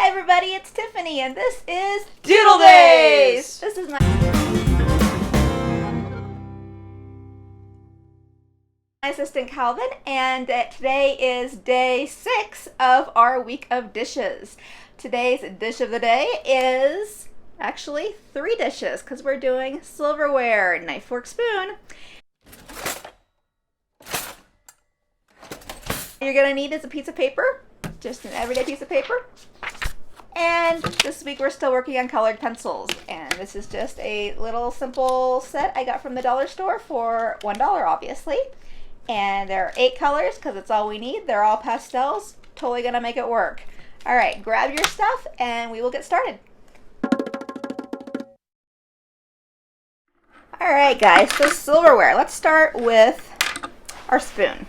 everybody, it's Tiffany and this is Doodle Days! This is my assistant Calvin, and today is day 6 of our week of dishes. Today's dish of the day is actually 3 dishes because we're doing silverware, knife, fork, spoon. You're gonna need is a piece of paper, just an everyday piece of paper. And this week we're still working on colored pencils, and this is just a little simple set I got from the dollar store for $1, obviously. And there are 8 colors because it's all we need. They're all pastels. Totally gonna make it work. All right, grab your stuff and we will get started. All right, guys, so silverware. Let's start with our spoon.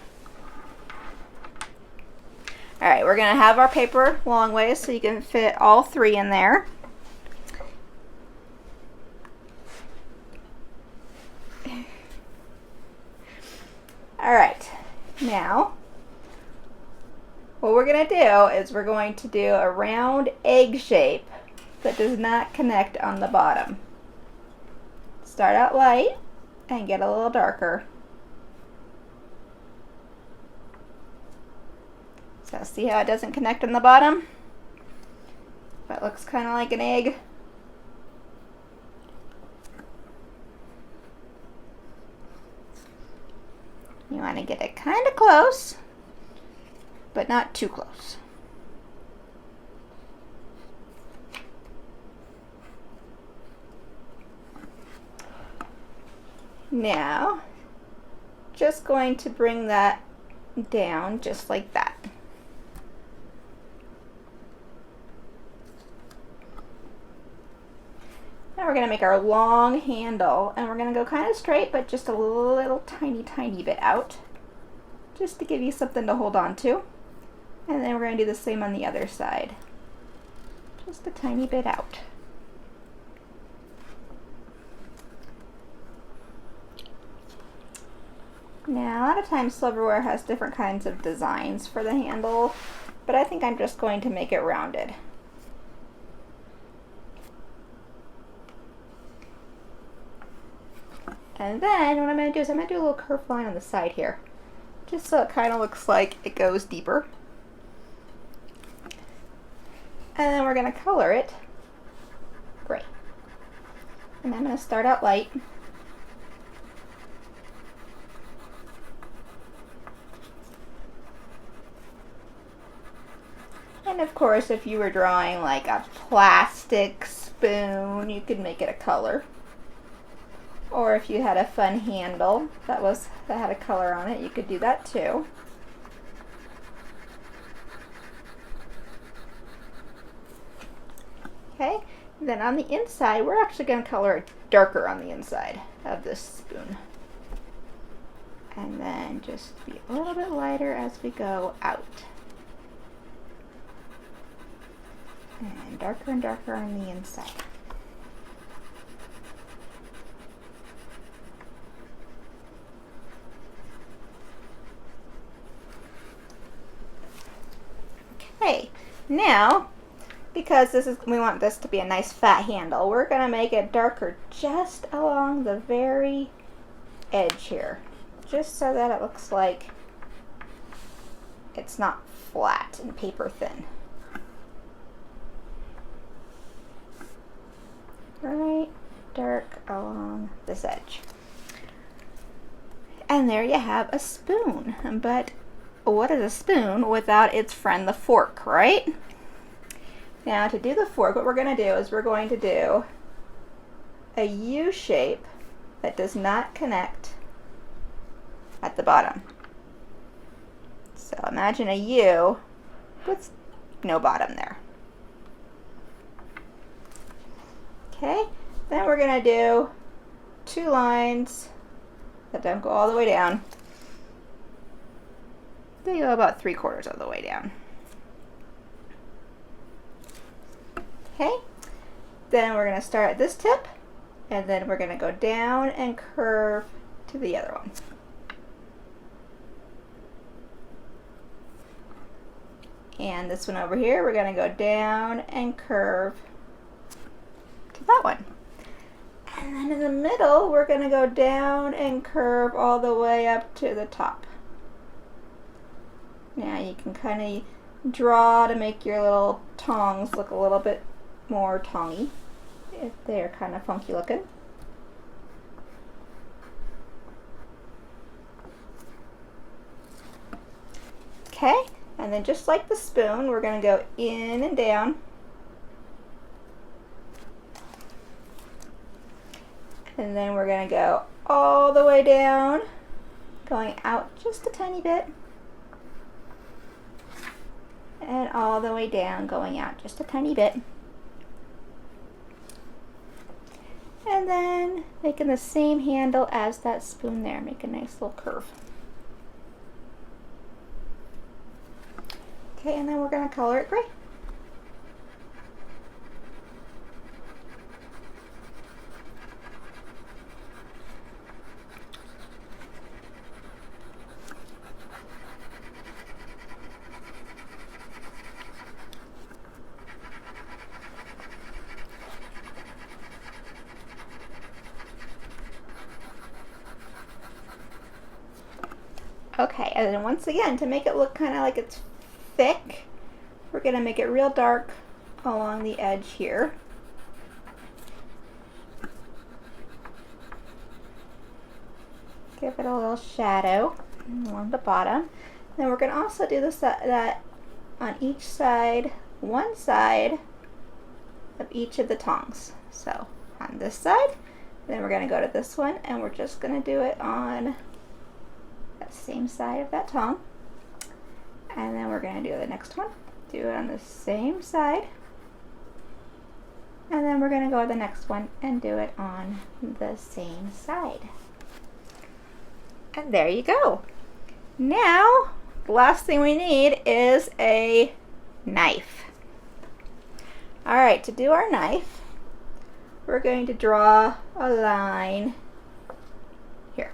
All right, we're gonna have our paper long ways so you can fit all 3 in there. All right, now what we're gonna do is we're going to do a round egg shape that does not connect on the bottom. Start out light and get a little darker. So see how it doesn't connect on the bottom? That looks kind of like an egg. You want to get it kind of close, but not too close. Now, just going to bring that down just like that. Now we're going to make our long handle, and we're going to go kind of straight, but just a little tiny bit out, just to give you something to hold on to. And then we're going to do the same on the other side, just a tiny bit out. Now, a lot of times silverware has different kinds of designs for the handle, but I think I'm just going to make it rounded. And then what I'm going to do is I'm going to do a little curved line on the side here, just so it kind of looks like it goes deeper. And then we're going to color it gray. And I'm going to start out light. And of course, if you were drawing like a plastic spoon, you could make it a color. Or if you had a fun handle that had a color on it, you could do that too. Okay, then on the inside, we're actually going to color it darker on the inside of this spoon. And then just be a little bit lighter as we go out. And darker on the inside. Okay, now, because we want this to be a nice fat handle, we're going to make it darker just along the very edge here, just so that it looks like it's not flat and paper thin. Right, dark along this edge. And there you have a spoon, but what is a spoon without its friend the fork, right? Now to do the fork, what we're going to do is we're going to do a U shape that does not connect at the bottom. So imagine a U with no bottom there. Okay, then we're going to do 2 lines that don't go all the way down. They go about 3/4 of the way down. Okay, then we're going to start at this tip, and then we're going to go down and curve to the other one. And this one over here, we're going to go down and curve to that one. And then in the middle, we're going to go down and curve all the way up to the top. Now you can kind of draw to make your little tongs look a little bit more tongy if they're kind of funky looking. Okay, and then just like the spoon, we're going to go in and down. And then we're going to go all the way down, going out just a tiny bit. And all the way down, going out just a tiny bit. And then making the same handle as that spoon there, make a nice little curve. Okay, and then we're going to color it gray. Okay, and then once again, to make it look kind of like it's thick, we're going to make it real dark along the edge here. Give it a little shadow along the bottom. Then we're going to also do this that on each side, one side of each of the tongs. So on this side, then we're going to go to this one, and we're just going to do it on that same side of that tong. And then we're going to do the next one, do it on the same side, and then we're going to go to the next one and do it on the same side. And there you go. Now, the last thing we need is a knife. Alright, to do our knife, we're going to draw a line here.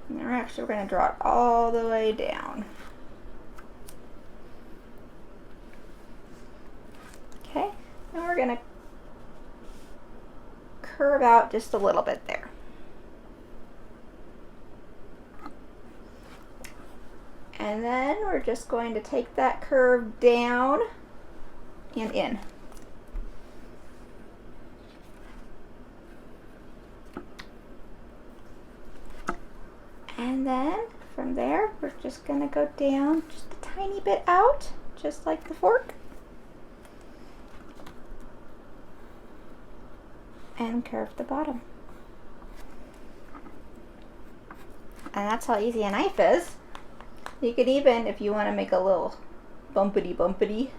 And we're going to draw it all the way down. Okay, and we're going to curve out just a little bit there. And then we're just going to take that curve down and in. And then from there, we're just going to go down just a tiny bit out, just like the fork. And curve the bottom. And that's how easy a knife is. You could even, if you want to make a little bumpity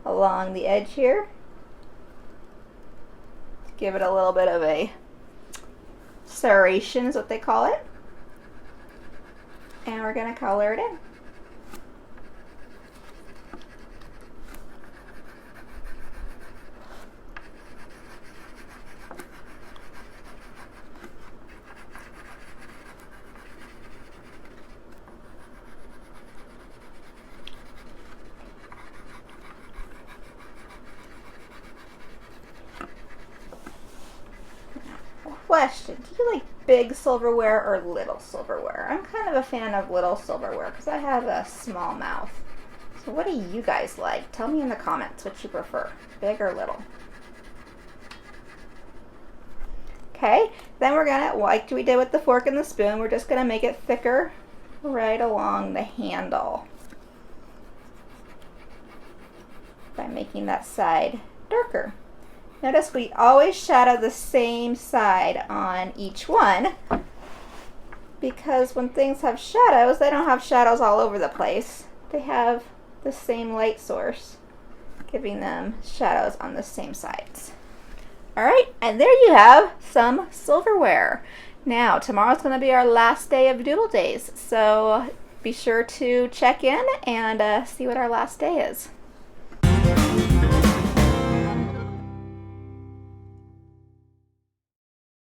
along the edge here, give it a little bit of a serration is what they call it. And we're going to color it in. Question, do you like big silverware or little silverware? I'm kind of a fan of little silverware because I have a small mouth. So what do you guys like? Tell me in the comments what you prefer, big or little. Okay, then we're gonna, like we did with the fork and the spoon, we're just gonna make it thicker right along the handle by making that side darker. Notice we always shadow the same side on each one because when things have shadows, they don't have shadows all over the place. They have the same light source, giving them shadows on the same sides. Alright, and there you have some silverware. Now, tomorrow's going to be our last day of Doodle Days, so be sure to check in and see what our last day is.